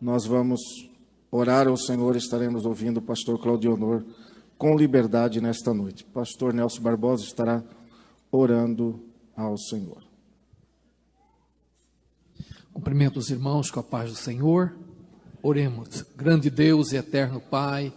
nós vamos orar ao Senhor, estaremos ouvindo o pastor Claudionor com liberdade nesta noite. Pastor Nelson Barbosa estará orando ao Senhor. Cumprimento os irmãos com a paz do Senhor. Oremos. Grande Deus e eterno Pai,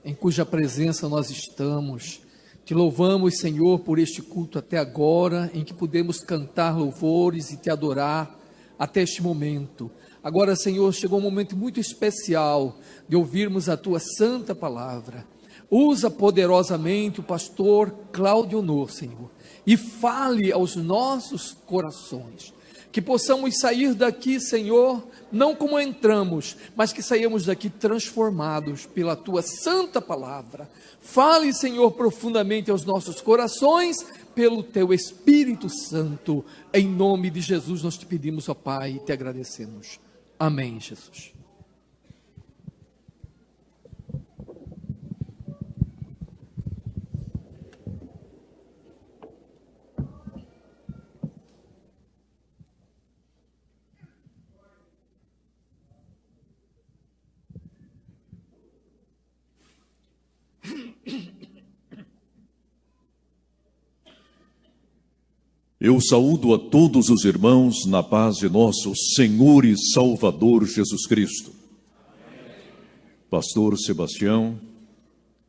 em cuja presença nós estamos, te louvamos, Senhor, por este culto até agora, em que pudemos cantar louvores e te adorar até este momento. Agora, Senhor, chegou um momento muito especial de ouvirmos a tua santa palavra. Usa poderosamente o pastor Claudionor, Senhor, e fale aos nossos corações. Que possamos sair daqui, Senhor, não como entramos, mas que saímos daqui transformados pela tua santa palavra. Fale, Senhor, profundamente aos nossos corações, pelo teu Espírito Santo. Em nome de Jesus nós te pedimos, ó Pai, e te agradecemos. Amém, Jesus. Eu saúdo a todos os irmãos na paz de nosso Senhor e Salvador Jesus Cristo. Pastor Sebastião,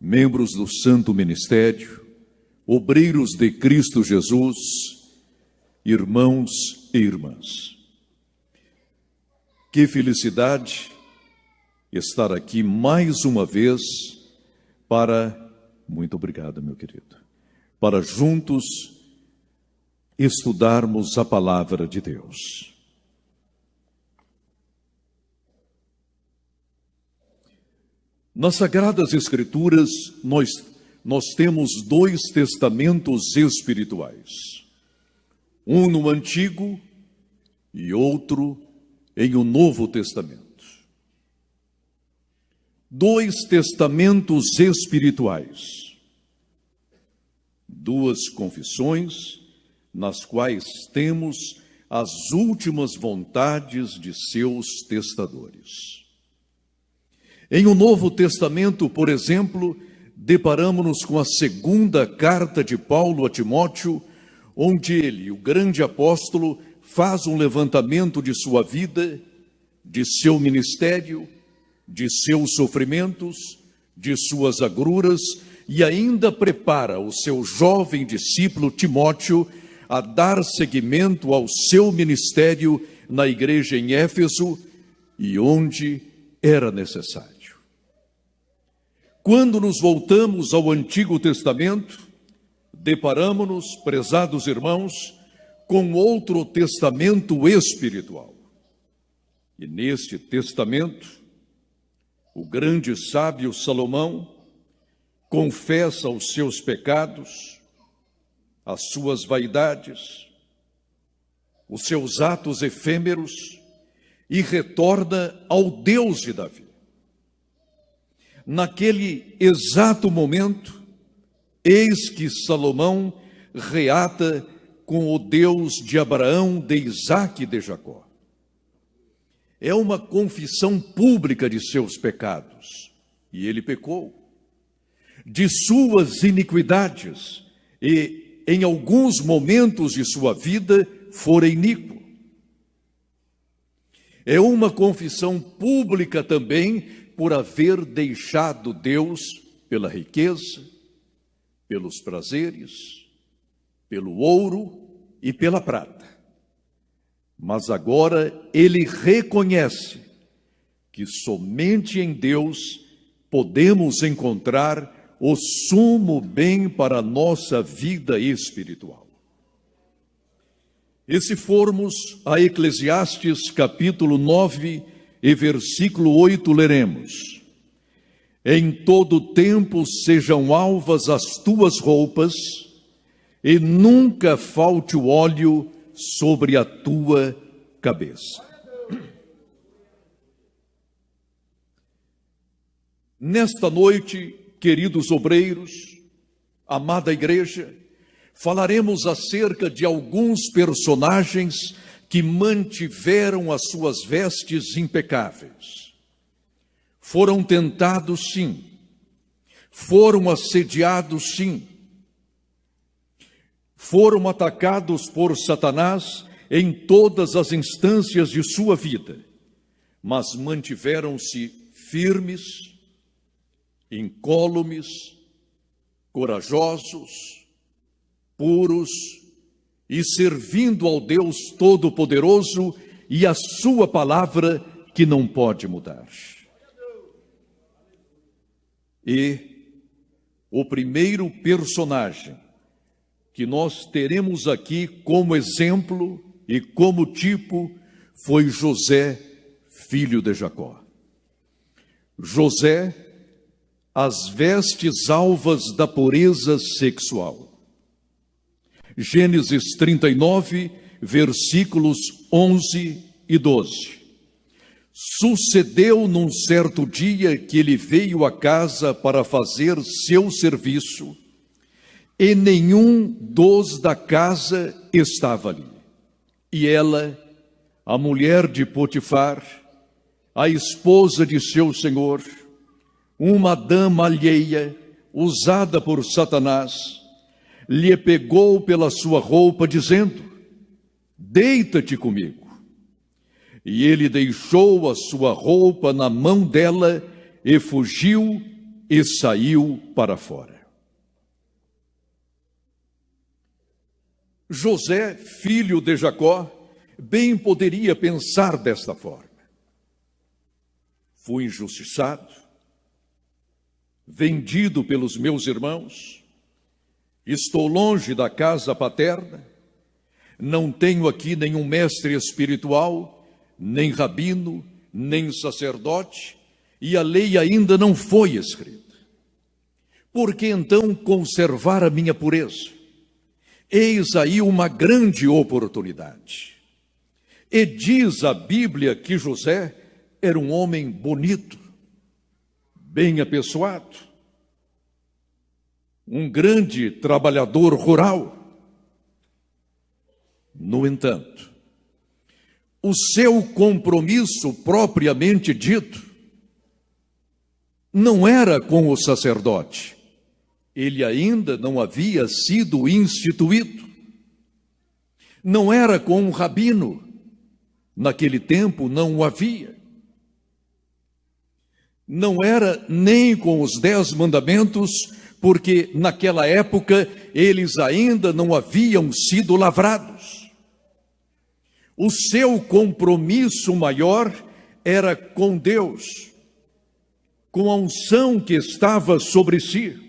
membros do Santo Ministério, obreiros de Cristo Jesus, irmãos e irmãs. Que felicidade estar aqui mais uma vez muito obrigado, meu querido, para juntos estudarmos a palavra de Deus. Nas Sagradas Escrituras, nós temos dois testamentos espirituais. Um no Antigo e outro em o Novo Testamento. Dois testamentos espirituais. Duas confissões nas quais temos as últimas vontades de seus testadores. Em o Novo Testamento, por exemplo, deparamos-nos com a segunda carta de Paulo a Timóteo, onde ele, o grande apóstolo, faz um levantamento de sua vida, de seu ministério, de seus sofrimentos, de suas agruras, e ainda prepara o seu jovem discípulo Timóteo a dar seguimento ao seu ministério na igreja em Éfeso e onde era necessário. Quando nos voltamos ao Antigo Testamento, deparamos-nos, prezados irmãos, com outro testamento espiritual. E neste testamento, o grande sábio Salomão confessa os seus pecados, as suas vaidades, os seus atos efêmeros e retorna ao Deus de Davi. Naquele exato momento, eis que Salomão reata com o Deus de Abraão, de Isaque e de Jacó. É uma confissão pública de seus pecados, e ele pecou, de suas iniquidades, e em alguns momentos de sua vida fora iníquo. É uma confissão pública também por haver deixado Deus pela riqueza, pelos prazeres, pelo ouro e pela prata. Mas agora ele reconhece que somente em Deus podemos encontrar o sumo bem para a nossa vida espiritual. E se formos a Eclesiastes capítulo 9 e versículo 8, leremos: em todo tempo sejam alvas as tuas roupas, e nunca falte o óleo sobre a tua cabeça. Nesta noite, queridos obreiros, amada igreja, falaremos acerca de alguns personagens que mantiveram as suas vestes impecáveis. Foram tentados, sim. Foram assediados, sim. Foram atacados por Satanás em todas as instâncias de sua vida, mas mantiveram-se firmes, incólumes, corajosos, puros e servindo ao Deus Todo-Poderoso e a sua palavra que não pode mudar. E o primeiro personagem que nós teremos aqui como exemplo e como tipo foi José, filho de Jacó. José, as vestes alvas da pureza sexual. Gênesis 39, versículos 11 e 12. Sucedeu num certo dia que ele veio à casa para fazer seu serviço, e nenhum dos da casa estava ali. E ela, a mulher de Potifar, a esposa de seu senhor, uma dama alheia, usada por Satanás, lhe pegou pela sua roupa, dizendo: deita-te comigo. E ele deixou a sua roupa na mão dela e fugiu e saiu para fora. José, filho de Jacó, bem poderia pensar desta forma: fui injustiçado, vendido pelos meus irmãos, estou longe da casa paterna, não tenho aqui nenhum mestre espiritual, nem rabino, nem sacerdote, e a lei ainda não foi escrita. Por que então conservar a minha pureza? Eis aí uma grande oportunidade. E diz a Bíblia que José era um homem bonito, bem apessoado, um grande trabalhador rural. No entanto, o seu compromisso propriamente dito não era com o sacerdote. Ele ainda não havia sido instituído. Não era com um rabino. Naquele tempo não o havia. Não era nem com os 10 mandamentos, porque naquela época eles ainda não haviam sido lavrados. O seu compromisso maior era com Deus, com a unção que estava sobre si,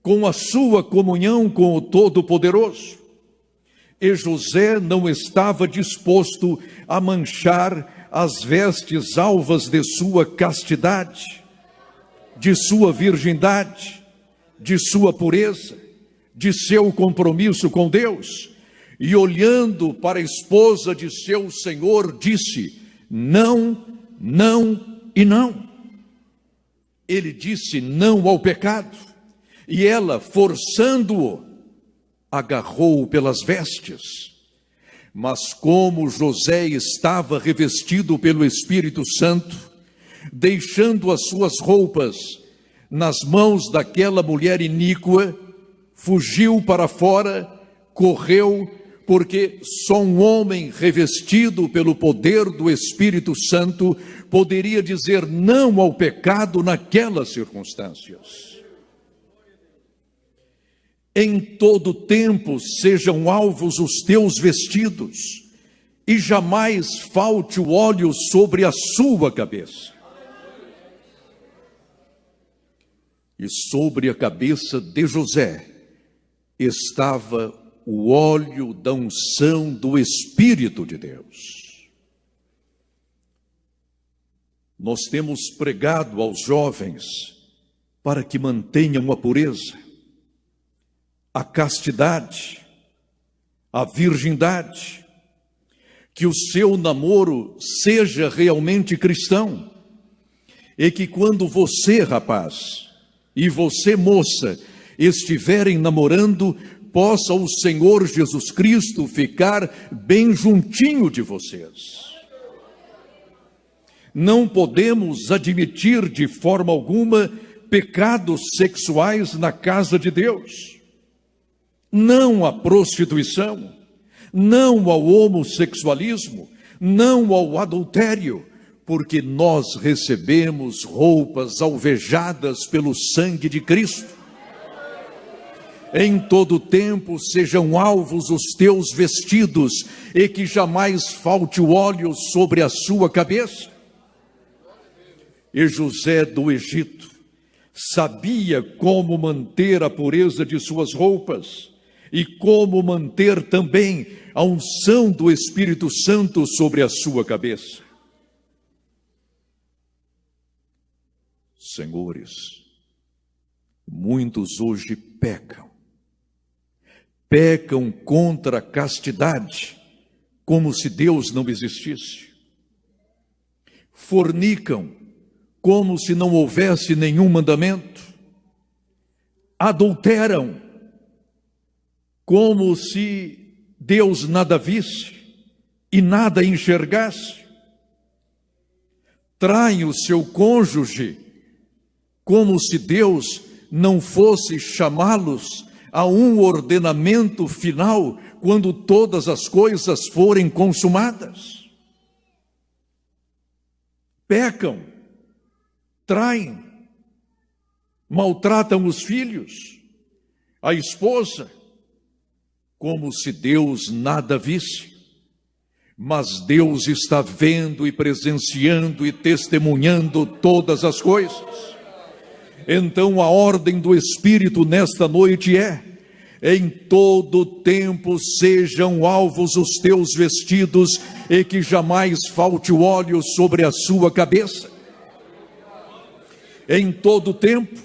com a sua comunhão com o Todo-Poderoso. E José não estava disposto a manchar as vestes alvas de sua castidade, de sua virgindade, de sua pureza, de seu compromisso com Deus. E olhando para a esposa de seu senhor, disse: não, não e não. Ele disse não ao pecado, e ela, forçando-o, agarrou-o pelas vestes. Mas como José estava revestido pelo Espírito Santo, deixando as suas roupas nas mãos daquela mulher iníqua, fugiu para fora, correu, porque só um homem revestido pelo poder do Espírito Santo poderia dizer não ao pecado naquelas circunstâncias. Em todo tempo sejam alvos os teus vestidos, e jamais falte o óleo sobre a sua cabeça. E sobre a cabeça de José estava o óleo da unção do Espírito de Deus. Nós temos pregado aos jovens para que mantenham a pureza, a castidade, a virgindade, que o seu namoro seja realmente cristão, e que quando você, rapaz, e você, moça, estiverem namorando, possa o Senhor Jesus Cristo ficar bem juntinho de vocês. não podemos admitir de forma alguma pecados sexuais na casa de Deus. Não à prostituição, não ao homossexualismo, não ao adultério, porque nós recebemos roupas alvejadas pelo sangue de Cristo. Em todo tempo sejam alvos os teus vestidos, e que jamais falte o óleo sobre a sua cabeça. E José do Egito sabia como manter a pureza de suas roupas e como manter também a unção do Espírito Santo sobre a sua cabeça. Senhores, muitos hoje pecam contra a castidade, como se Deus não existisse. Fornicam, como se não houvesse nenhum mandamento. Adulteram, como se Deus nada visse e nada enxergasse. Traem o seu cônjuge, como se Deus não fosse chamá-los a um ordenamento final quando todas as coisas forem consumadas. Pecam, traem, maltratam os filhos, a esposa, como se Deus nada visse. Mas Deus está vendo e presenciando e testemunhando todas as coisas. Então a ordem do Espírito nesta noite é: em todo tempo sejam alvos os teus vestidos, e que jamais falte o óleo sobre a sua cabeça. Em todo tempo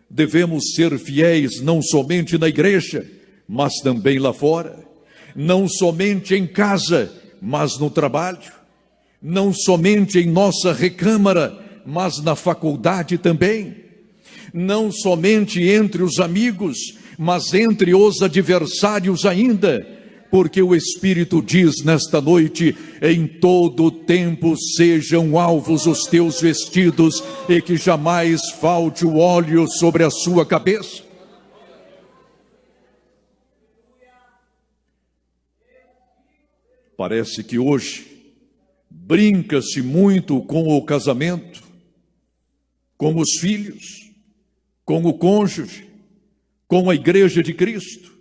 devemos ser fiéis, não somente na igreja, mas também lá fora. Não somente em casa, mas no trabalho. Não somente em nossa recâmara, mas na faculdade também. Não somente entre os amigos, mas entre os adversários ainda, porque o Espírito diz nesta noite: em todo tempo sejam alvos os teus vestidos, e que jamais falte o óleo sobre a sua cabeça. Parece que hoje brinca-se muito com o casamento, com os filhos, com o cônjuge, com a igreja de Cristo,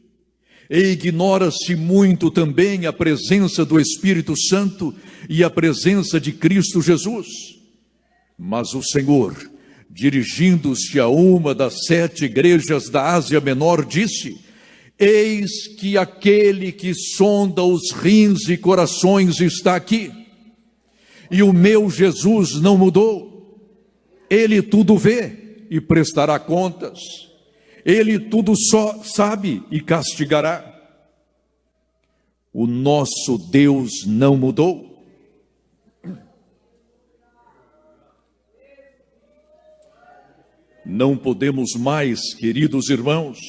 e ignora-se muito também a presença do Espírito Santo e a presença de Cristo Jesus. Mas o Senhor, dirigindo-se a uma das 7 igrejas da Ásia Menor, disse: eis que aquele que sonda os rins e corações está aqui, e o meu Jesus não mudou. Ele tudo vê e prestará contas. Ele tudo só sabe e castigará. O nosso Deus não mudou. Não podemos mais, queridos irmãos,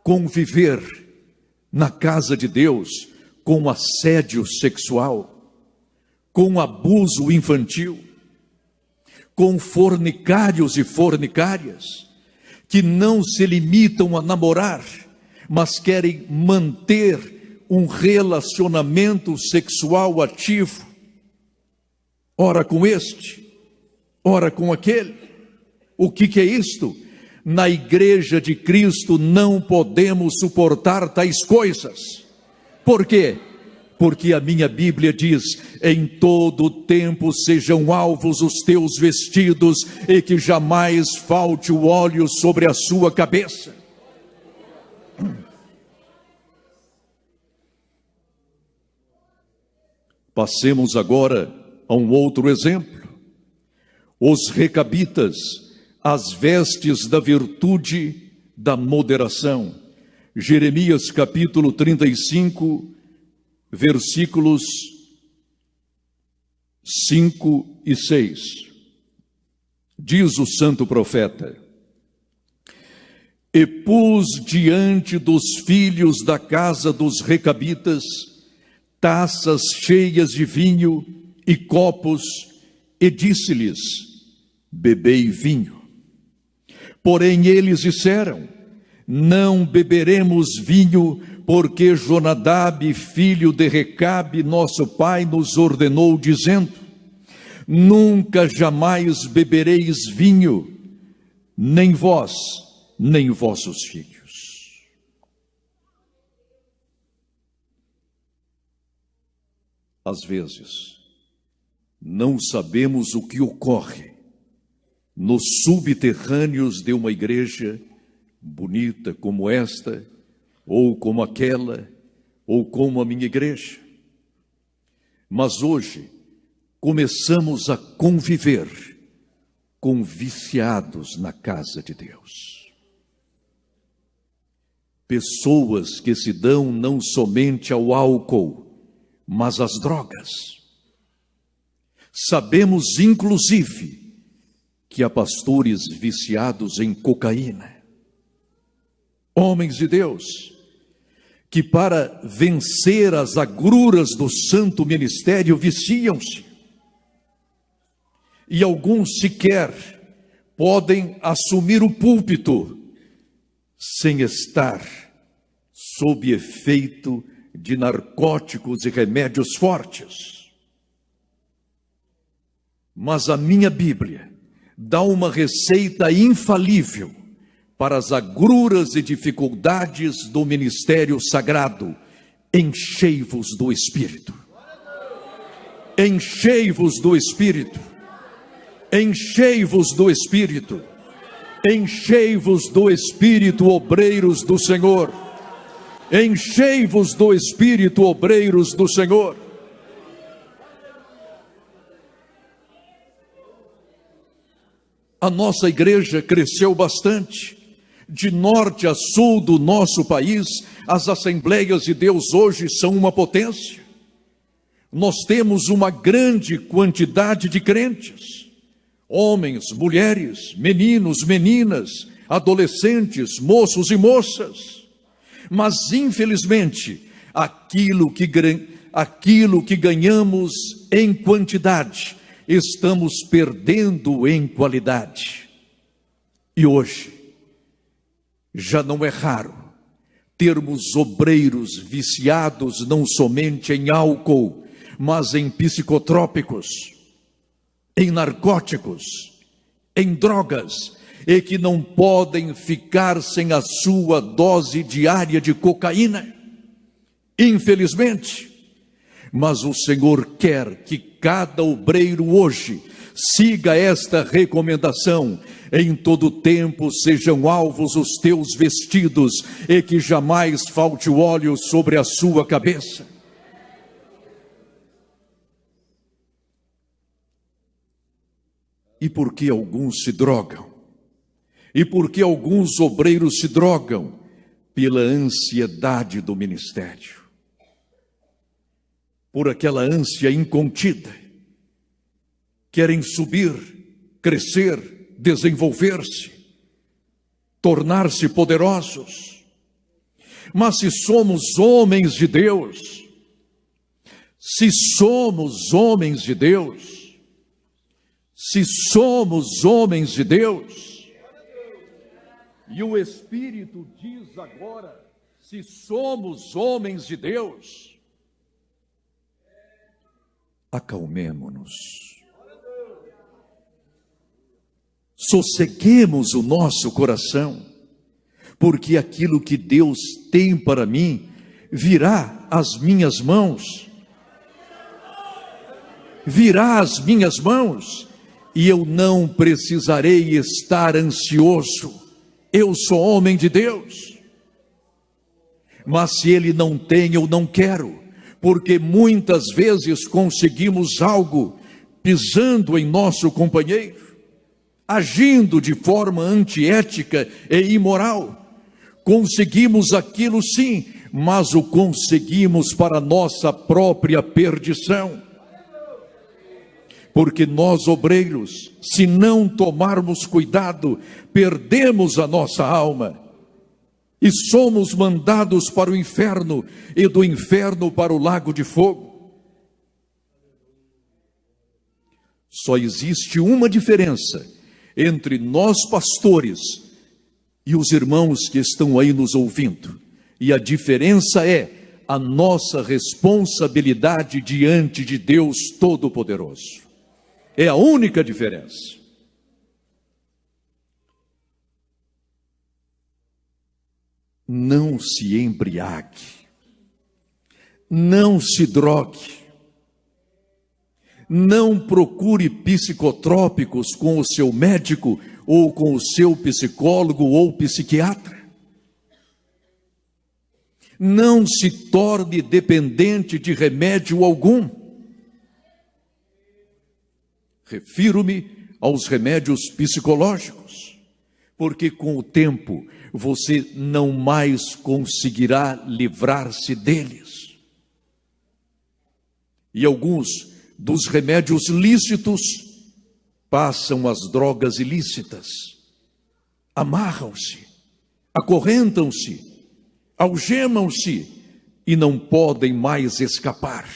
conviver na casa de Deus com assédio sexual, com abuso infantil, com fornicários e fornicárias, que não se limitam a namorar, mas querem manter um relacionamento sexual ativo, ora com este, ora com aquele. O que é isto? Na igreja de Cristo não podemos suportar tais coisas. Por quê? Porque a minha Bíblia diz: em todo tempo sejam alvos os teus vestidos, e que jamais falte o óleo sobre a sua cabeça. Passemos agora a um outro exemplo. Os recabitas, as vestes da virtude da moderação. Jeremias capítulo 35, versículos 5 e 6. Diz o santo profeta: e pus diante dos filhos da casa dos recabitas taças cheias de vinho e copos, e disse-lhes: bebei vinho. Porém eles disseram: não beberemos vinho, porque Jonadab, filho de Recabe, nosso pai, nos ordenou, dizendo: nunca jamais bebereis vinho, nem vós, nem vossos filhos. Às vezes, não sabemos o que ocorre nos subterrâneos de uma igreja bonita como esta, ou como aquela, ou como a minha igreja. Mas hoje, começamos a conviver com viciados na casa de Deus. Pessoas que se dão não somente ao álcool, mas às drogas. Sabemos, inclusive, que há pastores viciados em cocaína. Homens de Deus, que para vencer as agruras do santo ministério viciam-se. E alguns sequer podem assumir o púlpito sem estar sob efeito de narcóticos e remédios fortes. Mas a minha Bíblia dá uma receita infalível para as agruras e dificuldades do ministério sagrado: enchei-vos do Espírito. Enchei-vos do Espírito. Enchei-vos do Espírito. Enchei-vos do Espírito, obreiros do Senhor. Enchei-vos do Espírito, obreiros do Senhor. A nossa igreja cresceu bastante. De norte a sul do nosso país, as Assembleias de Deus hoje são uma potência. Nós temos uma grande quantidade de crentes. Homens, mulheres, meninos, meninas, adolescentes, moços e moças. Mas, infelizmente, aquilo que ganhamos em quantidade, estamos perdendo em qualidade. E hoje, já não é raro termos obreiros viciados não somente em álcool, mas em psicotrópicos, em narcóticos, em drogas, e que não podem ficar sem a sua dose diária de cocaína, infelizmente. Mas o Senhor quer que cada obreiro hoje siga esta recomendação: em todo tempo sejam alvos os teus vestidos, e que jamais falte o óleo sobre a sua cabeça. E por que alguns se drogam? E por que alguns obreiros se drogam? Pela ansiedade do ministério, por aquela ânsia incontida. Querem subir, crescer, desenvolver-se, tornar-se poderosos. Mas se somos homens de Deus, se somos homens de Deus, e o Espírito diz agora: se somos homens de Deus, acalmemo-nos, sosseguemos o nosso coração, porque aquilo que Deus tem para mim virá às minhas mãos, e eu não precisarei estar ansioso. Eu sou homem de Deus. Mas se Ele não tem, eu não quero, porque muitas vezes conseguimos algo pisando em nosso companheiro, agindo de forma antiética e imoral. Conseguimos aquilo sim, mas o conseguimos para nossa própria perdição. Porque nós, obreiros, se não tomarmos cuidado, perdemos a nossa alma. e somos mandados para o inferno e do inferno para o lago de fogo. Só existe uma diferença entre nós pastores e os irmãos que estão aí nos ouvindo, e a diferença é a nossa responsabilidade diante de Deus Todo-Poderoso. É a única diferença. Não se embriague, não se drogue, não procure psicotrópicos com o seu médico ou com o seu psicólogo ou psiquiatra. Não se torne dependente de remédio algum. Refiro-me aos remédios psicológicos, porque com o tempo você não mais conseguirá livrar-se deles. E alguns dos remédios lícitos passam as drogas ilícitas, amarram-se, acorrentam-se, algemam-se e não podem mais escapar.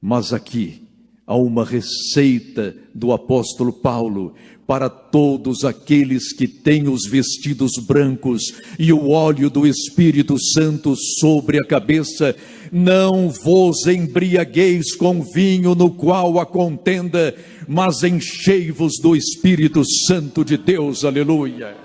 Mas aqui há uma receita do apóstolo Paulo para todos aqueles que têm os vestidos brancos e o óleo do Espírito Santo sobre a cabeça. Não vos embriagueis com vinho no qual há contenda, mas enchei-vos do Espírito Santo de Deus. Aleluia.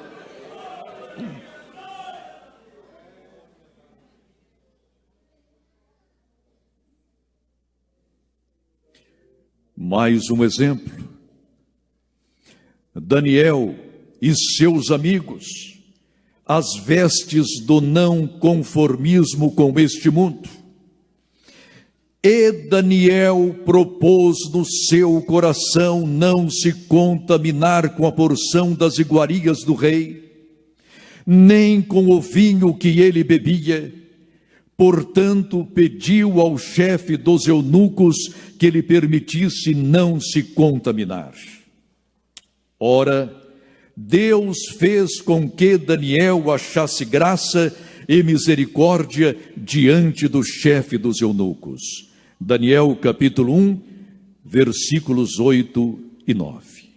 Mais um exemplo. Daniel e seus amigos, as vestes do não conformismo com este mundo. E Daniel propôs no seu coração não se contaminar com a porção das iguarias do rei, nem com o vinho que ele bebia. Portanto, pediu ao chefe dos eunucos que lhe permitisse não se contaminar. Ora, Deus fez com que Daniel achasse graça e misericórdia diante do chefe dos eunucos. Daniel capítulo 1, versículos 8 e 9.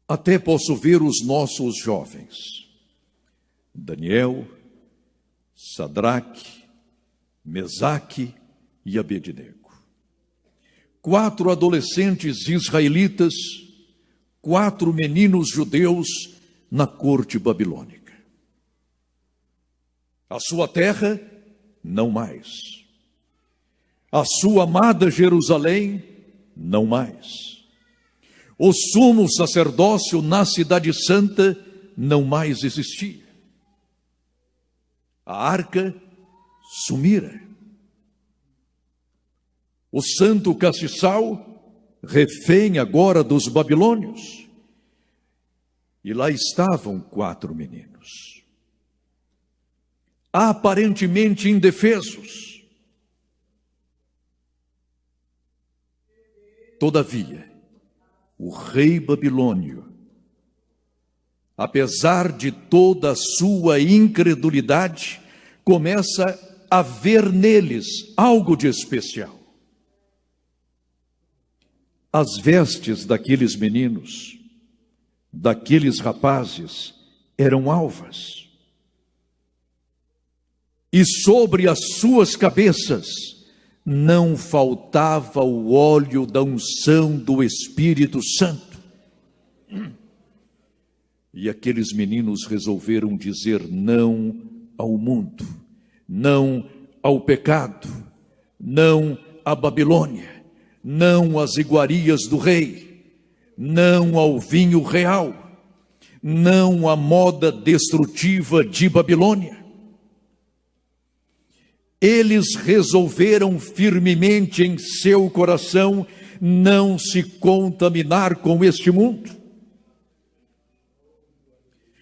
Até posso ver os nossos jovens, Daniel, Sadraque, Mesaque e Abednego. 4 adolescentes israelitas, 4 meninos judeus na corte babilônica. A sua terra, não mais. A sua amada Jerusalém, não mais. O sumo sacerdócio na cidade santa não mais existia. A arca sumira. O santo castiçal, refém agora dos babilônios. E lá estavam 4 meninos, aparentemente indefesos. Todavia, o rei babilônio, apesar de toda a sua incredulidade, começa a ver neles algo de especial. As vestes daqueles meninos, daqueles rapazes, eram alvas. E sobre as suas cabeças não faltava o óleo da unção do Espírito Santo. E aqueles meninos resolveram dizer não ao mundo, não ao pecado, não à Babilônia, não às iguarias do rei, não ao vinho real, não à moda destrutiva de Babilônia. Eles resolveram firmemente em seu coração não se contaminar com este mundo.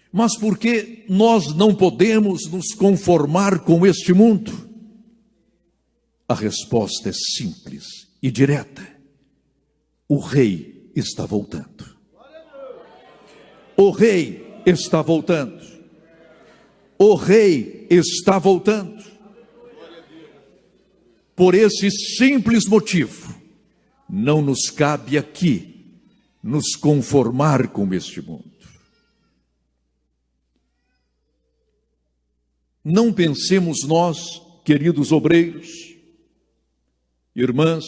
Mas por que nós não podemos nos conformar com este mundo? A resposta é simples e direta. O rei está voltando. O Rei está voltando. O Rei está voltando. Por esse simples motivo, não nos cabe aqui nos conformar com este mundo. Não pensemos nós, queridos obreiros, irmãs,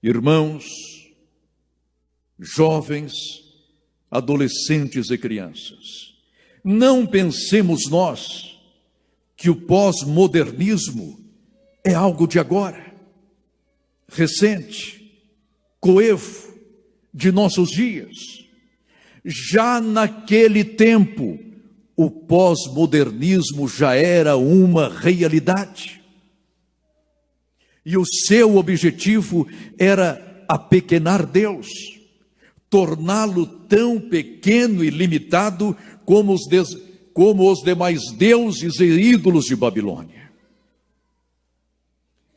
irmãos, jovens, adolescentes e crianças, não pensemos nós que o pós-modernismo é algo de agora, recente, coevo de nossos dias. Já naquele tempo, o pós-modernismo já era uma realidade. E o seu objetivo era apequenar Deus, torná-lo tão pequeno e limitado como os demais deuses e ídolos de Babilônia.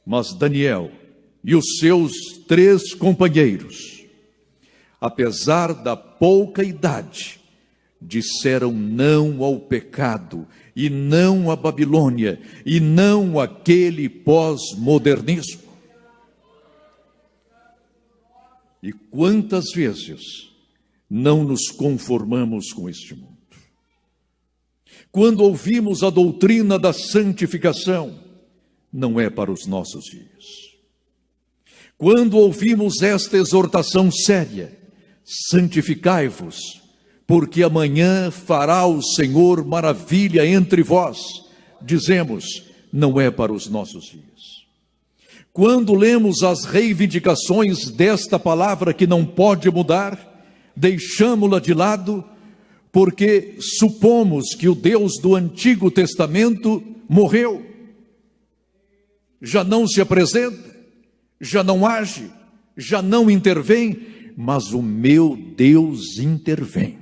Mas Daniel e os seus 3 companheiros, apesar da pouca idade, disseram não ao pecado, e não à Babilônia, e não àquele pós-modernismo. E quantas vezes não nos conformamos com este mundo? Quando ouvimos a doutrina da santificação, não é para os nossos dias. Quando ouvimos esta exortação séria, santificai-vos, porque amanhã fará o Senhor maravilha entre vós, dizemos, não é para os nossos dias. Quando lemos as reivindicações desta palavra que não pode mudar, deixamo-la de lado, porque supomos que o Deus do Antigo Testamento morreu, já não se apresenta, já não age, já não intervém, mas o meu Deus intervém.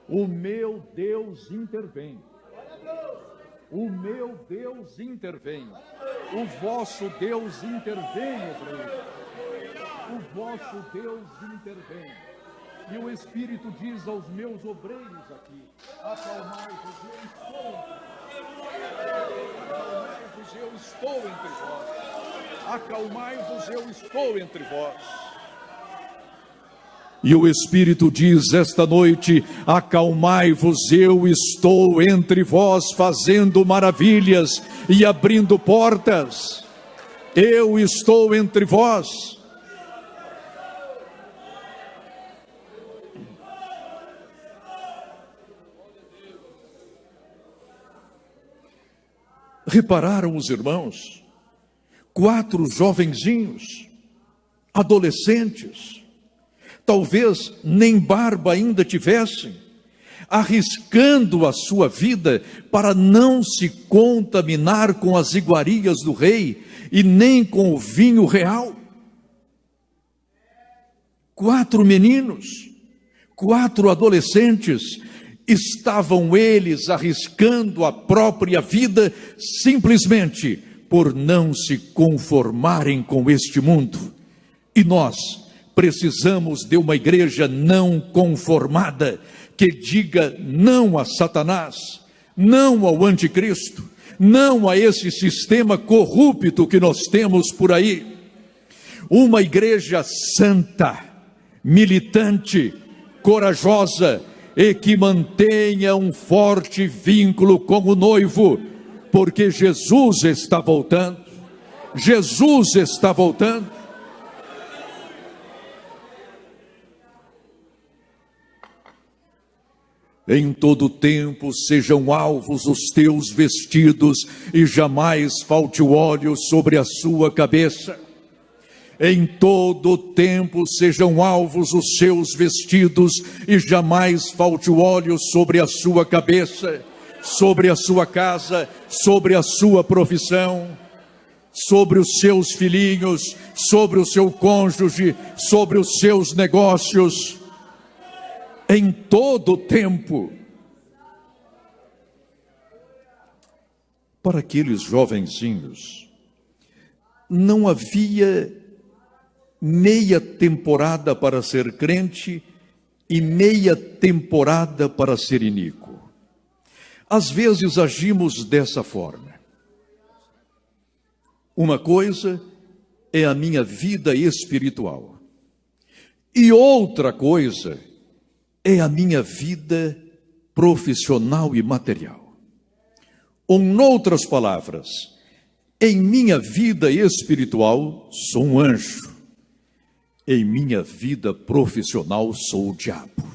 O meu Deus intervém. O meu Deus intervém. O vosso Deus intervém, obreiros. O vosso Deus intervem. E o Espírito diz aos meus obreiros aqui: acalmai-vos, eu estou entre vós. Acalmai-vos, eu estou entre vós. E o Espírito diz esta noite: acalmai-vos, eu estou entre vós, fazendo maravilhas e abrindo portas. Eu estou entre vós. Repararam os irmãos? 4 jovenzinhos, adolescentes, talvez nem barba ainda tivessem, arriscando a sua vida para não se contaminar com as iguarias do rei e nem com o vinho real. 4 meninos, 4 adolescentes, estavam eles arriscando a própria vida simplesmente por não se conformarem com este mundo. E nós precisamos de uma igreja não conformada, que diga não a Satanás, não ao anticristo, não a esse sistema corrupto que nós temos por aí. Uma igreja santa, militante, corajosa, e que mantenha um forte vínculo com o noivo, porque Jesus está voltando. Jesus está voltando. Em todo tempo sejam alvos os teus vestidos, e jamais falte o óleo sobre a sua cabeça. Em todo tempo sejam alvos os seus vestidos, e jamais falte o óleo sobre a sua cabeça, sobre a sua casa, sobre a sua profissão, sobre os seus filhinhos, sobre o seu cônjuge, sobre os seus negócios. Em todo tempo. Para aqueles jovenzinhos, não havia meia temporada para ser crente e meia temporada para ser iníquo. Às vezes agimos dessa forma. Uma coisa é a minha vida espiritual, e outra coisa é a minha vida profissional e material. Ou, noutras palavras, em minha vida espiritual sou um anjo, em minha vida profissional sou o diabo.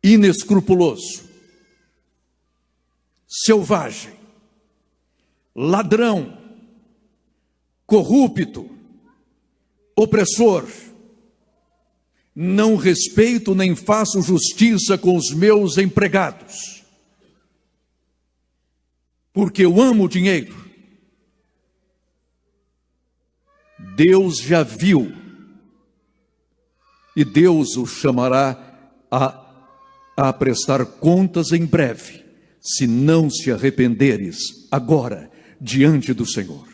Inescrupuloso, selvagem, ladrão, corrupto, opressor. Não respeito nem faço justiça com os meus empregados, porque eu amo o dinheiro. Deus já viu, e Deus o chamará a prestar contas em breve, se não se arrependeres agora diante do Senhor.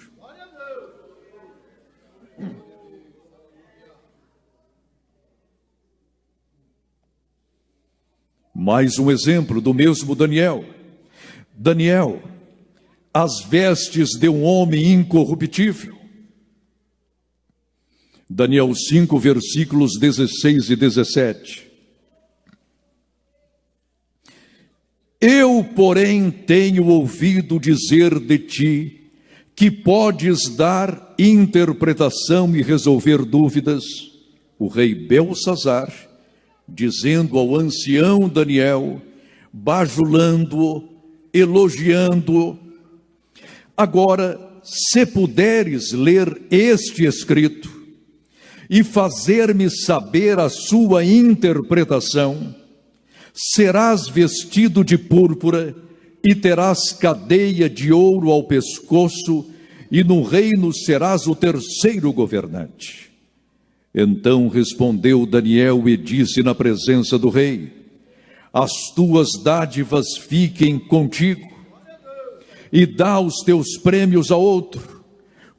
Mais um exemplo do mesmo Daniel. Daniel, as vestes de um homem incorruptível. Daniel 5, versículos 16 e 17. Eu, porém, tenho ouvido dizer de ti que podes dar interpretação e resolver dúvidas. O rei Beltsazar, dizendo ao ancião Daniel, bajulando-o, elogiando-o: agora, se puderes ler este escrito e fazer-me saber a sua interpretação, serás vestido de púrpura e terás cadeia de ouro ao pescoço, e no reino serás o terceiro governante. Então respondeu Daniel e disse na presença do rei: as tuas dádivas fiquem contigo, e dá os teus prêmios a outro.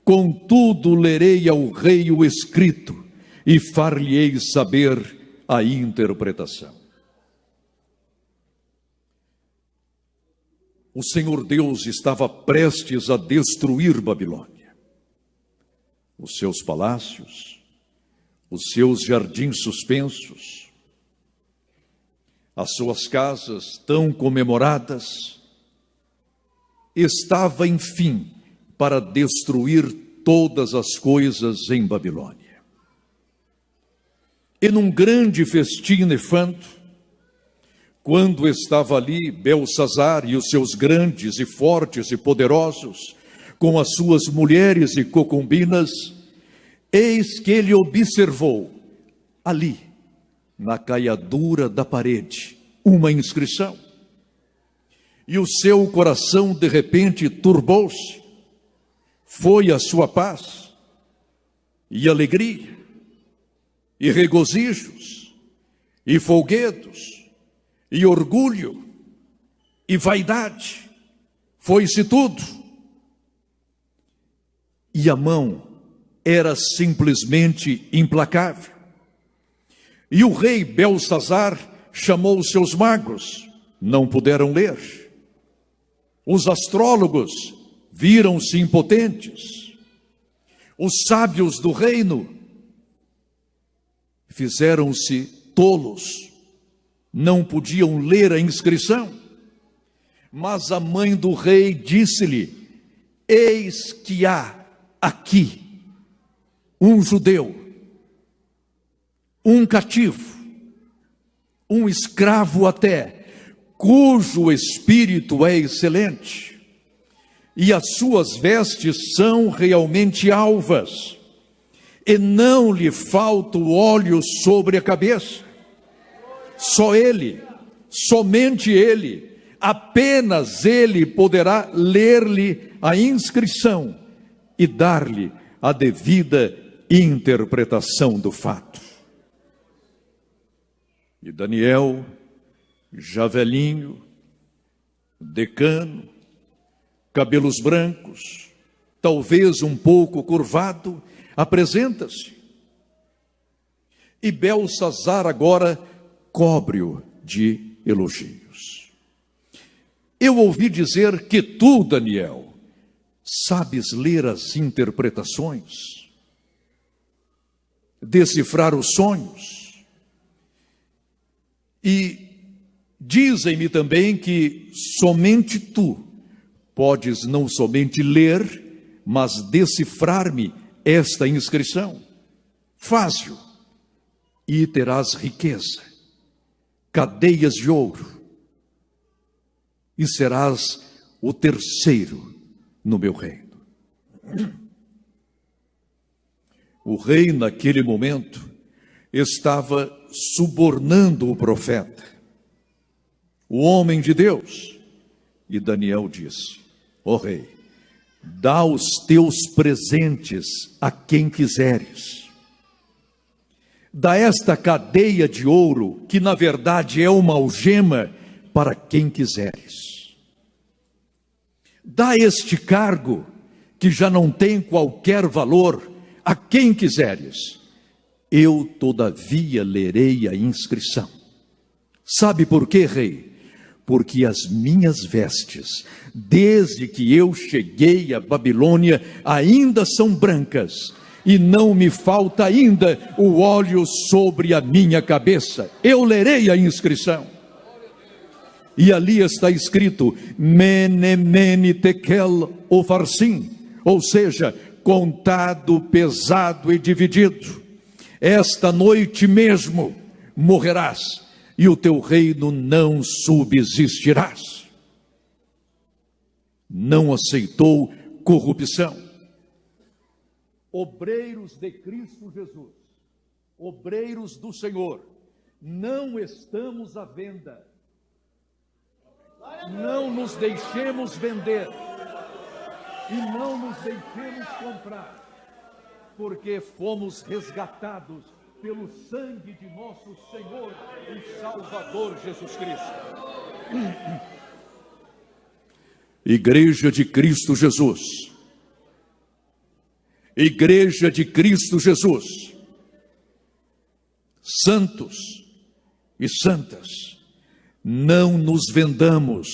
Contudo, lerei ao rei o escrito, e far-lhe-ei saber a interpretação. O Senhor Deus estava prestes a destruir Babilônia. Os seus palácios, os seus jardins suspensos, as suas casas tão comemoradas, estava, enfim, para destruir todas as coisas em Babilônia. E num grande festim nefando, quando estava ali Beltsazar e os seus grandes e fortes e poderosos, com as suas mulheres e concubinas, eis que ele observou, ali, na caiadura da parede, uma inscrição. E o seu coração de repente turbou-se. Foi a sua paz, e alegria, e regozijos, e folguedos, e orgulho, e vaidade. Foi-se tudo. E a mão era simplesmente implacável. E o rei Beltsazar chamou os seus magos, não puderam ler. Os astrólogos viram-se impotentes. Os sábios do reino fizeram-se tolos, não podiam ler a inscrição. Mas a mãe do rei disse-lhe: eis que há aqui um judeu, um cativo, um escravo até, cujo espírito é excelente, e as suas vestes são realmente alvas, e não lhe falta o óleo sobre a cabeça. Só ele, somente ele, apenas ele poderá ler-lhe a inscrição e dar-lhe a devida interpretação do fato. E Daniel, já velhinho, decano, cabelos brancos, talvez um pouco curvado, apresenta-se. e Belsassar agora cobre-o de elogios. Eu ouvi dizer que tu, Daniel, sabes ler as interpretações, decifrar os sonhos, e dizem-me também que somente tu podes não somente ler, mas decifrar-me esta inscrição. Fácil, e terás riqueza, cadeias de ouro, e serás o terceiro no meu reino. O rei, naquele momento, estava subornando o profeta, o homem de Deus, e Daniel disse: ó rei, dá os teus presentes a quem quiseres. Dá esta cadeia de ouro, que na verdade é uma algema, para quem quiseres. Dá este cargo, que já não tem qualquer valor, a quem quiseres. Eu, todavia, lerei a inscrição. Sabe por quê, rei? Porque as minhas vestes, desde que eu cheguei à Babilônia, ainda são brancas, e não me falta ainda o óleo sobre a minha cabeça. Eu lerei a inscrição. E ali está escrito: Mene, Mene, Tekel, Upharsin, ou seja, contado, pesado e dividido. Esta noite mesmo morrerás, e o teu reino não subsistirás. Não aceitou corrupção. Obreiros de Cristo Jesus, obreiros do Senhor, não estamos à venda. Não nos deixemos vender e não nos deixemos comprar, porque fomos resgatados pelo sangue de nosso Senhor e Salvador Jesus Cristo. Igreja de Cristo Jesus, Igreja de Cristo Jesus, santos e santas, não nos vendamos,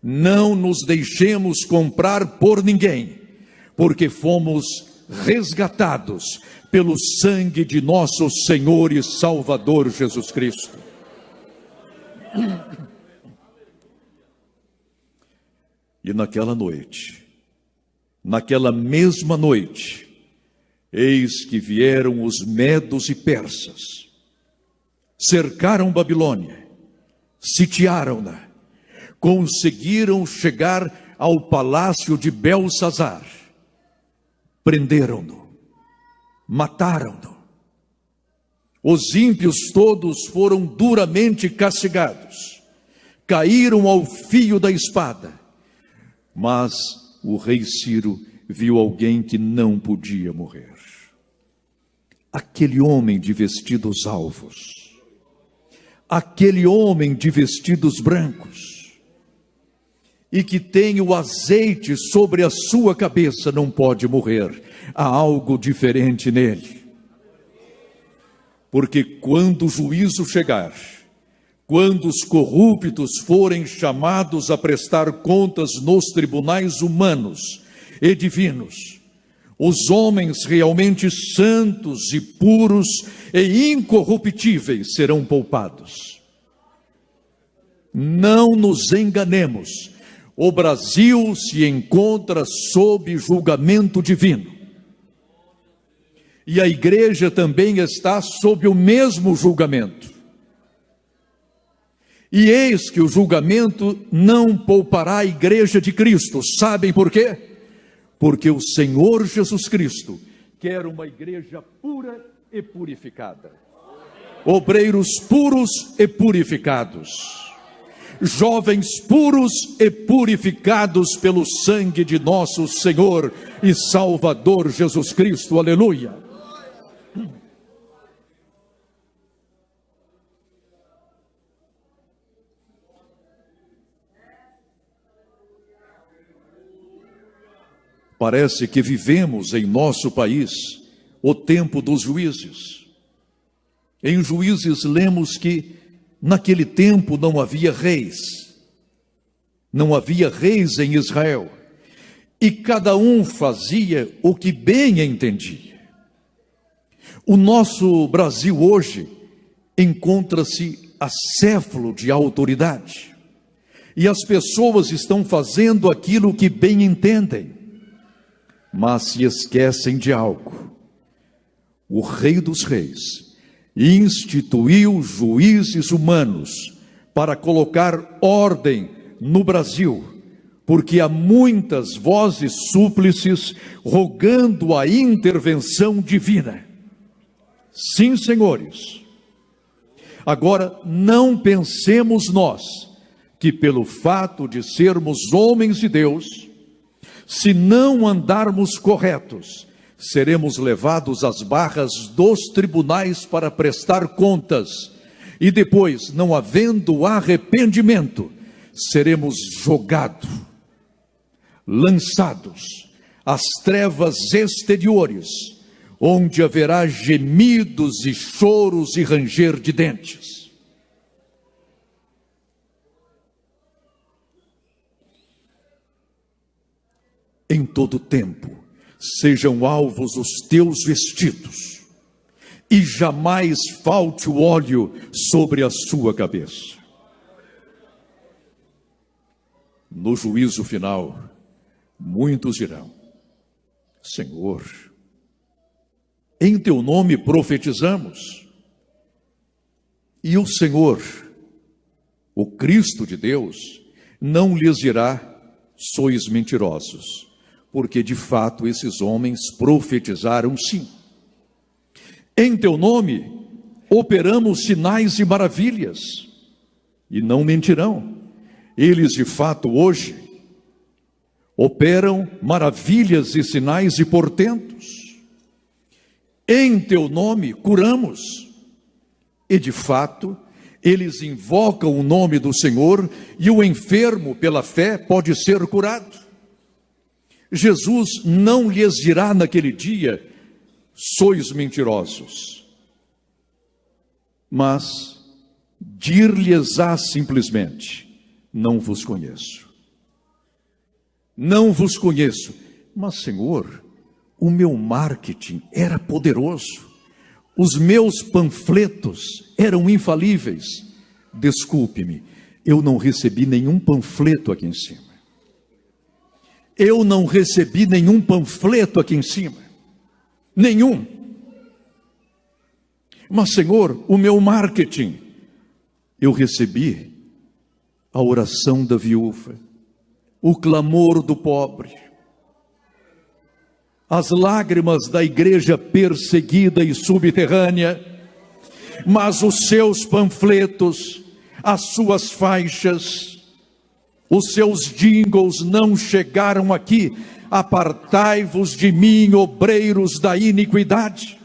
não nos deixemos comprar por ninguém, porque fomos resgatados pelo sangue de nosso Senhor e Salvador Jesus Cristo. E naquela noite, naquela mesma noite, eis que vieram os medos e persas, cercaram Babilônia, sitiaram-na, conseguiram chegar ao palácio de Belsassar, prenderam-no, mataram-no. Os ímpios todos foram duramente castigados, caíram ao fio da espada, mas o rei Ciro viu alguém que não podia morrer. Aquele homem de vestidos alvos, aquele homem de vestidos brancos, e que tem o azeite sobre a sua cabeça, não pode morrer. Há algo diferente nele. Porque quando o juízo chegar, quando os corruptos forem chamados a prestar contas nos tribunais humanos e divinos, os homens realmente santos e puros e incorruptíveis serão poupados. Não nos enganemos, o Brasil se encontra sob julgamento divino. E a igreja também está sob o mesmo julgamento. E eis que o julgamento não poupará a igreja de Cristo. Sabem por quê? Porque o Senhor Jesus Cristo quer uma igreja pura e purificada. Obreiros puros e purificados. Jovens puros e purificados pelo sangue de nosso Senhor e Salvador Jesus Cristo. Aleluia. Parece que vivemos em nosso país o tempo dos juízes. Em Juízes lemos que naquele tempo não havia reis. Não havia reis em Israel. E cada um fazia o que bem entendia. O nosso Brasil hoje encontra-se acéfalo de autoridade. E as pessoas estão fazendo aquilo que bem entendem, mas se esquecem de algo. O Rei dos Reis instituiu juízes humanos para colocar ordem no Brasil, porque há muitas vozes súplices rogando a intervenção divina. Sim, senhores. Agora, não pensemos nós que pelo fato de sermos homens de Deus, se não andarmos corretos, seremos levados às barras dos tribunais para prestar contas, e depois, não havendo arrependimento, seremos jogados, lançados às trevas exteriores, onde haverá gemidos e choros e ranger de dentes. Em todo tempo, sejam alvos os teus vestidos, e jamais falte o óleo sobre a sua cabeça. No juízo final, muitos dirão: Senhor, em teu nome profetizamos. E o Senhor, o Cristo de Deus, não lhes dirá: sois mentirosos, porque de fato esses homens profetizaram sim. Em teu nome operamos sinais e maravilhas, e não mentirão. Eles de fato hoje operam maravilhas e sinais e portentos. Em teu nome curamos, e de fato eles invocam o nome do Senhor, e o enfermo pela fé pode ser curado. Jesus não lhes dirá naquele dia: sois mentirosos, mas dir-lhes-á simplesmente: não vos conheço. Não vos conheço. Mas, Senhor, o meu marketing era poderoso, os meus panfletos eram infalíveis. Desculpe-me, eu não recebi nenhum panfleto aqui em cima. Eu não recebi nenhum panfleto aqui em cima. Nenhum. Mas, Senhor, o meu marketing, eu recebi a oração da viúva, o clamor do pobre, as lágrimas da igreja perseguida e subterrânea. Mas os seus panfletos, as suas faixas, os seus jingles não chegaram aqui. Apartai-vos de mim, obreiros da iniquidade.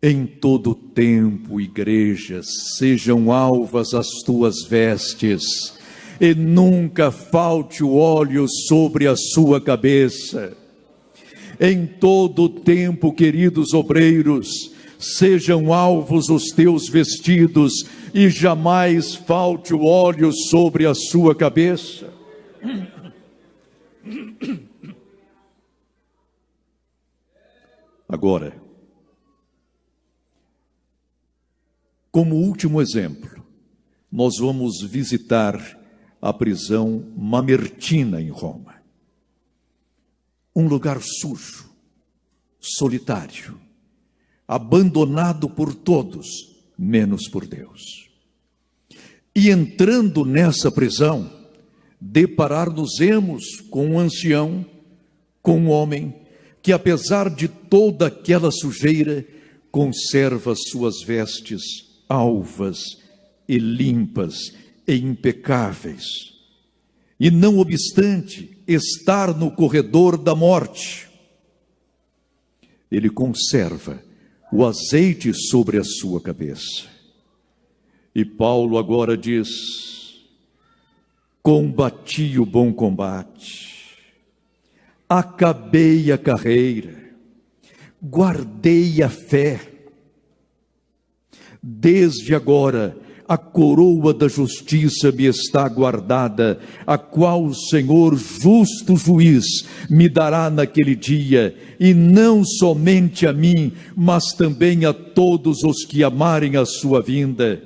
Em todo tempo, igrejas, sejam alvas as tuas vestes, e nunca falte o óleo sobre a sua cabeça. Em todo tempo, queridos obreiros, sejam alvos os teus vestidos, e jamais falte o óleo sobre a sua cabeça. Agora, como último exemplo, nós vamos visitar a prisão Mamertina em Roma. Um lugar sujo, solitário, abandonado por todos, menos por Deus. E entrando nessa prisão, deparar-nos-emos com um ancião, com um homem, que apesar de toda aquela sujeira, conserva suas vestes alvas e limpas e impecáveis. E não obstante estar no corredor da morte, ele conserva o azeite sobre a sua cabeça. E Paulo agora diz: combati o bom combate, acabei a carreira, guardei a fé. Desde agora, a coroa da justiça me está guardada, a qual o Senhor, justo juiz, me dará naquele dia, e não somente a mim, mas também a todos os que amarem a sua vinda.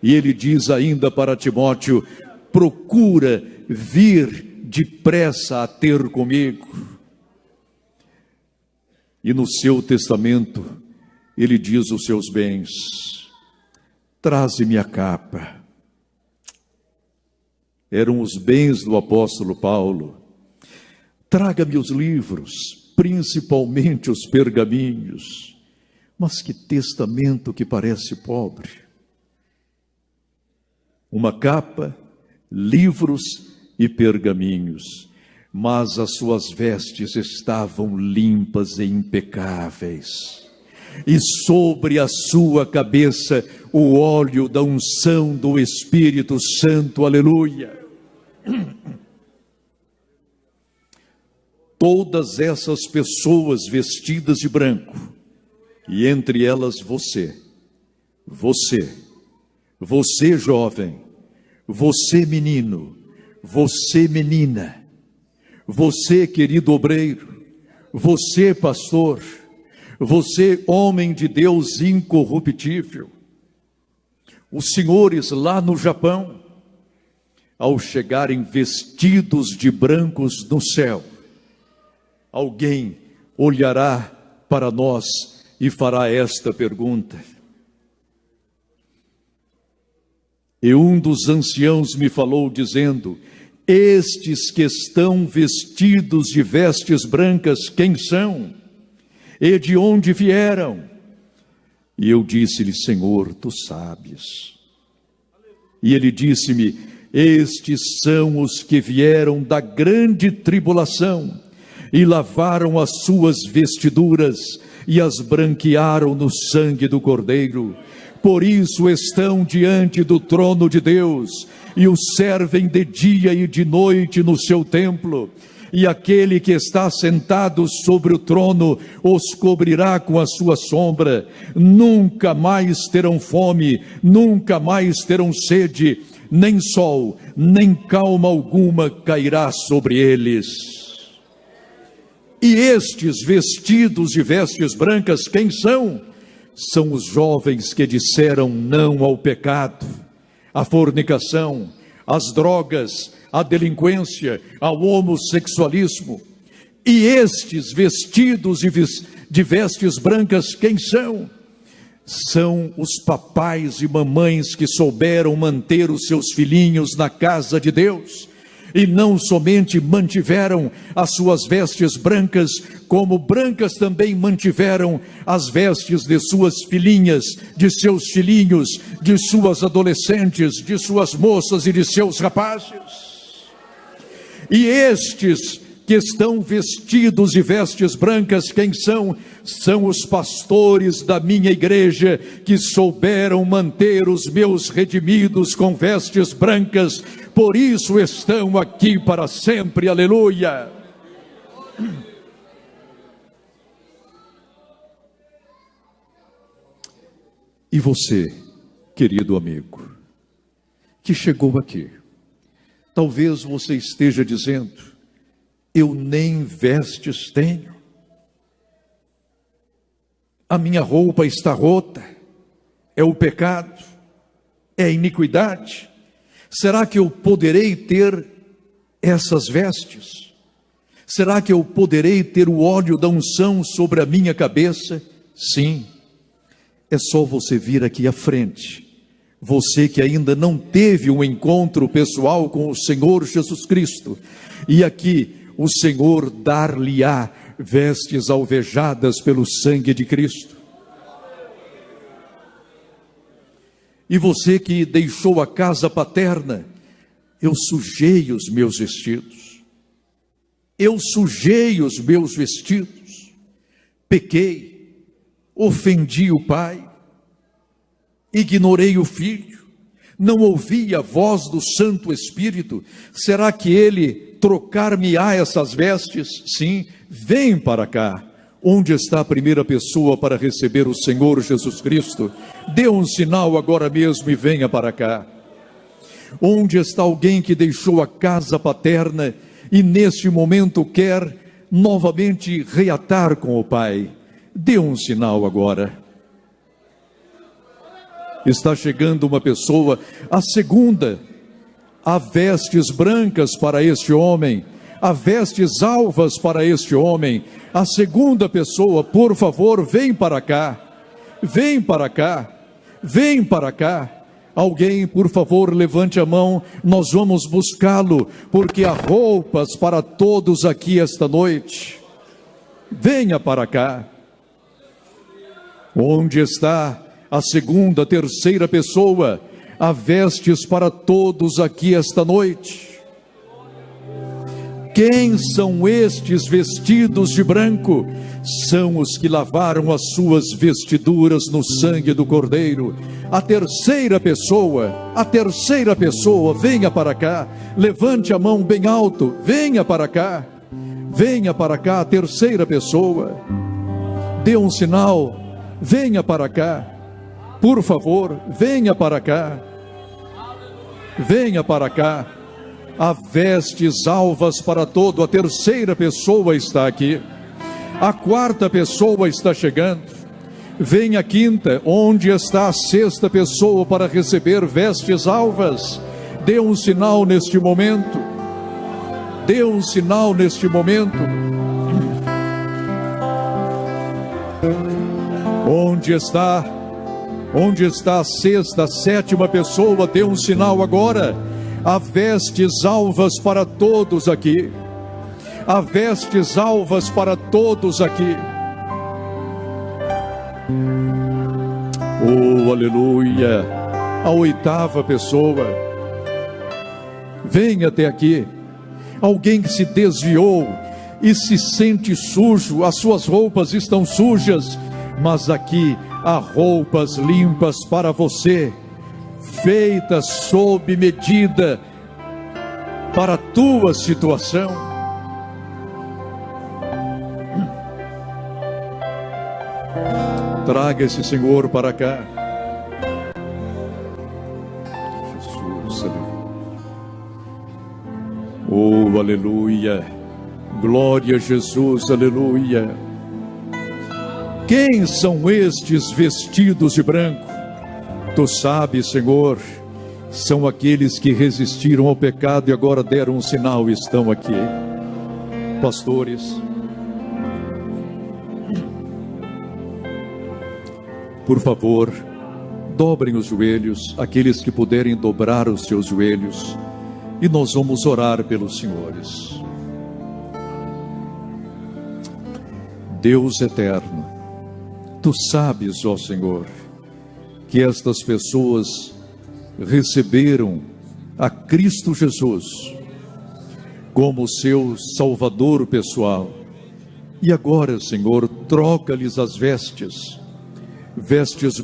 E ele diz ainda para Timóteo: procura vir depressa a ter comigo. E no seu testamento, ele diz os seus bens: traze-me a capa. Eram os bens do apóstolo Paulo. Traga-me os livros, principalmente os pergaminhos. Mas que testamento que parece pobre. Uma capa, livros e pergaminhos, mas as suas vestes estavam limpas e impecáveis. E sobre a sua cabeça o óleo da unção do Espírito Santo, aleluia. Todas essas pessoas vestidas de branco, e entre elas você jovem, você menino, você menina, você querido obreiro, você pastor, você homem de Deus incorruptível. Os senhores lá no Japão, ao chegarem vestidos de brancos no céu, alguém olhará para nós e fará esta pergunta. E um dos anciãos me falou dizendo: estes que estão vestidos de vestes brancas, quem são? E de onde vieram? E eu disse-lhe: Senhor, tu sabes. E ele disse-me: estes são os que vieram da grande tribulação e lavaram as suas vestiduras e as branquearam no sangue do Cordeiro. Por isso estão diante do trono de Deus e o servem de dia e de noite no seu templo. E aquele que está sentado sobre o trono os cobrirá com a sua sombra. Nunca mais terão fome, nunca mais terão sede, nem sol, nem calma alguma cairá sobre eles. E estes vestidos de vestes brancas, quem são? São os jovens que disseram não ao pecado, à fornicação, às drogas, à delinquência, ao homossexualismo. E estes vestidos de vestes brancas, quem são? São os papais e mamães que souberam manter os seus filhinhos na casa de Deus, e não somente mantiveram as suas vestes brancas, como brancas também mantiveram as vestes de suas filhinhas, de seus filhinhos, de suas adolescentes, de suas moças e de seus rapazes. E estes que estão vestidos de vestes brancas, quem são? São os pastores da minha igreja, que souberam manter os meus redimidos com vestes brancas, por isso estão aqui para sempre, aleluia. E você, querido amigo, que chegou aqui, talvez você esteja dizendo: eu nem vestes tenho, a minha roupa está rota, é o pecado, é a iniquidade. Será que eu poderei ter essas vestes? Será que eu poderei ter o óleo da unção sobre a minha cabeça? Sim, é só você vir aqui à frente. Você que ainda não teve um encontro pessoal com o Senhor Jesus Cristo, e aqui o Senhor dar-lhe-á vestes alvejadas pelo sangue de Cristo. E você que deixou a casa paterna, eu sujei os meus vestidos, eu sujei os meus vestidos, pequei, ofendi o pai, ignorei o filho, Não ouvi a voz do Santo Espírito? Será que ele trocar-me-á essas vestes? Sim, vem para cá. Onde está a primeira pessoa para receber o Senhor Jesus Cristo? Dê um sinal agora mesmo e venha para cá. Onde está alguém que deixou a casa paterna e neste momento quer novamente reatar com o Pai? Dê um sinal agora. Está chegando uma pessoa, a segunda. Há vestes brancas para este homem, há vestes alvas para este homem. A segunda pessoa, por favor, vem para cá. Vem para cá. Vem para cá. Alguém, por favor, levante a mão, nós vamos buscá-lo, porque há roupas para todos aqui esta noite. Venha para cá. Onde está a segunda, terceira pessoa? Há vestes para todos aqui esta noite. Quem são estes vestidos de branco? São os que lavaram as suas vestiduras no sangue do Cordeiro. A terceira pessoa, venha para cá. Levante a mão bem alto, venha para cá. Venha para cá, a terceira pessoa. Dê um sinal, venha para cá. Por favor, venha para cá. Venha para cá. Há vestes alvas para todo. A terceira pessoa está aqui. A quarta pessoa está chegando. Vem a quinta. Onde está a sexta pessoa para receber vestes alvas? Dê um sinal neste momento. Dê um sinal neste momento. Onde está a sexta, a sétima pessoa? Dê um sinal agora. Há vestes alvas para todos aqui. Há vestes alvas para todos aqui. Oh, aleluia. A oitava pessoa. Venha até aqui. Alguém que se desviou e se sente sujo, as suas roupas estão sujas, mas aqui há roupas limpas para você, feitas sob medida para a tua situação. Traga esse Senhor para cá. Jesus, aleluia. Oh, aleluia. Glória a Jesus, aleluia. Quem são estes vestidos de branco? Tu sabes, Senhor, são aqueles que resistiram ao pecado e agora deram um sinal e estão aqui. Pastores, por favor, dobrem os joelhos, aqueles que puderem dobrar os seus joelhos, e nós vamos orar pelos senhores. Deus eterno, Tu sabes, ó Senhor, que estas pessoas receberam a Cristo Jesus como seu Salvador pessoal. E agora, Senhor, troca-lhes as vestes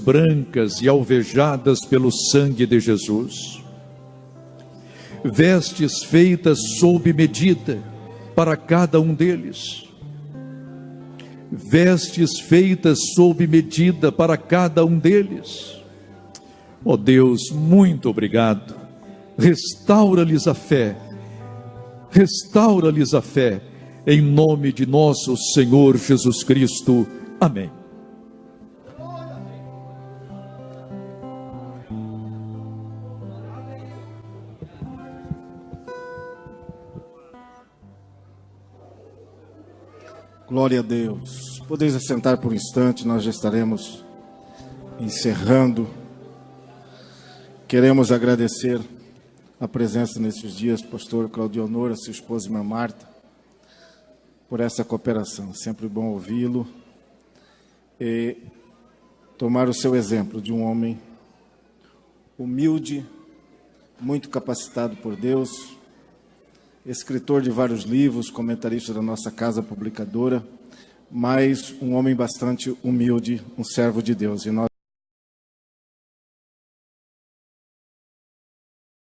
brancas e alvejadas pelo sangue de Jesus. Vestes feitas sob medida para cada um deles. Vestes feitas sob medida para cada um deles. Ó Deus, muito obrigado. Restaura-lhes a fé. Restaura-lhes a fé. Em nome de nosso Senhor Jesus Cristo. Amém. Glória a Deus. Podeis assentar por um instante, nós já estaremos encerrando. Queremos agradecer a presença nesses dias, pastor Claudionor, a sua esposa irmã Marta, por essa cooperação. Sempre bom ouvi-lo e tomar o seu exemplo de um homem humilde, muito capacitado por Deus, escritor de vários livros, comentarista da nossa casa publicadora, mas um homem bastante humilde, um servo de Deus. E nós